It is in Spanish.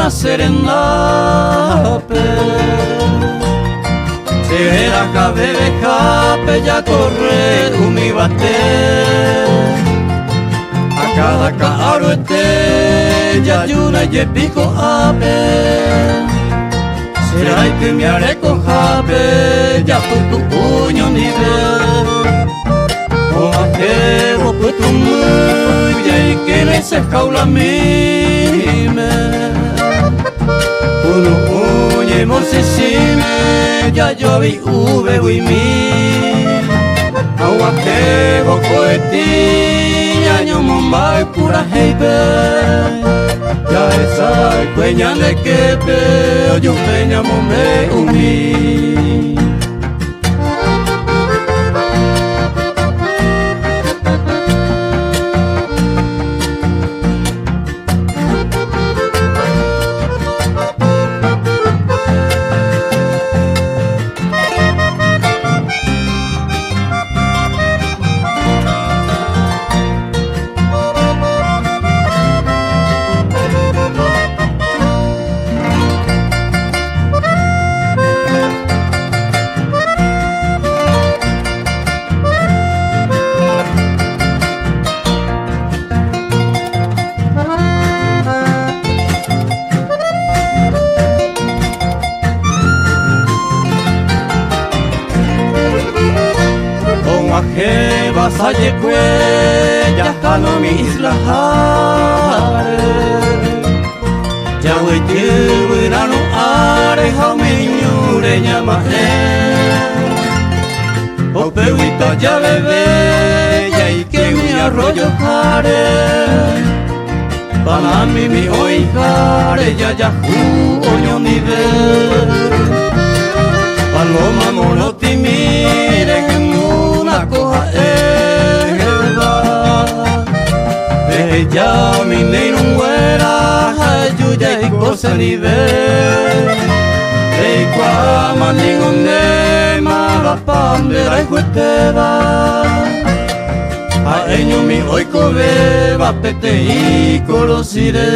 una serendape. Era cabebe jape ya corre umi bate. A cada caro este ya yuna y pico ape. Será que me haré con jape ya por tu puño nivel. O ajebo por tu muy y que le se jaula mime. Uno uñe morsisime ya yo vi ube y mi. Agua que boco eti ya yo mombai pura heibe. Ya esa cueña de que peo yo peña mombe umi. Que vas a llegar ya cano mi isla hare. Ya voy a verano are jaume ñure llama o pehuita ya bebé ya y que mi arroyo jare. Para mí mi hoy jare ya ya oño ni ver. Paloma mono ti mire que una coja eva. Ella mi neiro muera ayuya y cosa ni ver. Ei qua maningonde mala pandera y jueteva. A eño mi hoy cobeba pete y colosire.